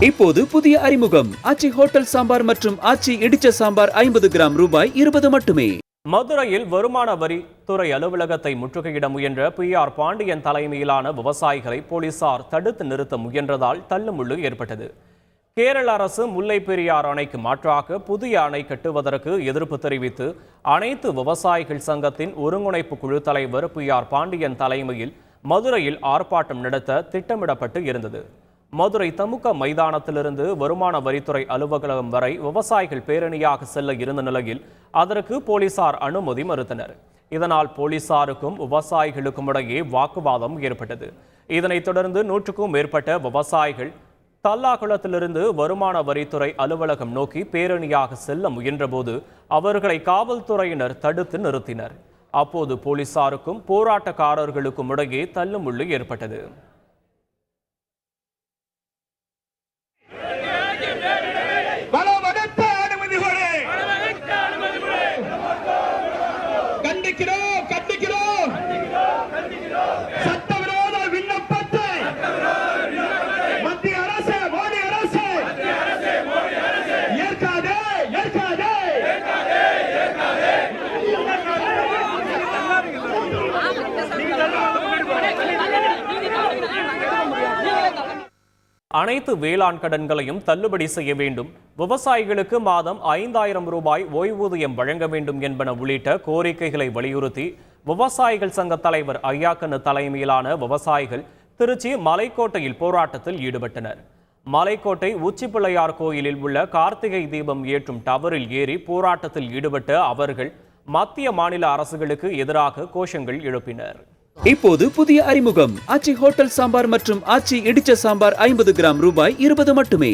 இப்போது புதிய அறிமுகம் ஆச்சி ஹோட்டல் சாம்பார் மற்றும் ஆச்சி இடிச்ச சாம்பார் 50 கிராம் ரூபாய் 20 மட்டுமே. மதுரையில் வருமான வரி துறை அலுவலகத்தை முற்றுகையிட முயன்ற PR பாண்டியன் தலைமையிலான விவசாயிகளை போலீசார் தடுத்து நிறுத்த முயன்றதால் தள்ளுமுள்ளு ஏற்பட்டது. கேரள அரசு முல்லை பெரியார் அணைக்கு மாற்றாக புதிய அணை கட்டுவதற்கு எதிர்ப்பு தெரிவித்து அனைத்து விவசாயிகள் சங்கத்தின் ஒருங்கிணைப்பு குழு தலைவர் PR பாண்டியன் தலைமையில் மதுரையில் ஆர்ப்பாட்டம் நடத்த திட்டமிடப்பட்டு இருந்தது. மதுரை தமுக மைதானத்திலிருந்து வருமான வரித்துறை அலுவலகம் வரை விவசாயிகள் பேரணியாக செல்ல இருந்த நிலையில் அதற்கு போலீசார் அனுமதி மறுத்தனர். இதனால் போலீசாருக்கும் விவசாயிகளுக்கும் இடையே வாக்குவாதம் ஏற்பட்டது. இதனைத் தொடர்ந்து 100க்கும் மேற்பட்ட விவசாயிகள் தல்லாகுளத்திலிருந்து வருமான வரித்துறை அலுவலகம் நோக்கி பேரணியாக செல்ல முயன்றபோது அவர்களை காவல்துறையினர் தடுத்து நிறுத்தினர். அப்போது போலீசாருக்கும் போராட்டக்காரர்களுக்கும் இடையே தள்ளுமுள்ளு ஏற்பட்டது. அனைத்து வேளாண் கடன்களையும் தள்ளுபடி செய்ய வேண்டும், விவசாயிகளுக்கு மாதம் 5000 ரூபாய் ஓய்வூதியம் வழங்க வேண்டும் என்பன உள்ளிட்ட கோரிக்கைகளை வலியுறுத்தி விவசாயிகள் சங்க தலைவர் ஐயாக்கண்ணு தலைமையிலான விவசாயிகள் திருச்சி மலைக்கோட்டையில் போராட்டத்தில் ஈடுபட்டனர். மலைக்கோட்டை உச்சிப்பிள்ளையார் கோயிலில் உள்ள கார்த்திகை தீபம் ஏற்றும் டவரில் ஏறி போராட்டத்தில் ஈடுபட்ட அவர்கள் மத்திய மாநில அரசுகளுக்கு எதிராக கோஷங்கள் எழுப்பினர். இப்போது புதிய அறிமுகம் ஆச்சி ஹோட்டல் சாம்பார் மற்றும் ஆச்சி இடிச்ச சாம்பார் 50 கிராம் ரூபாய் 20 மட்டுமே.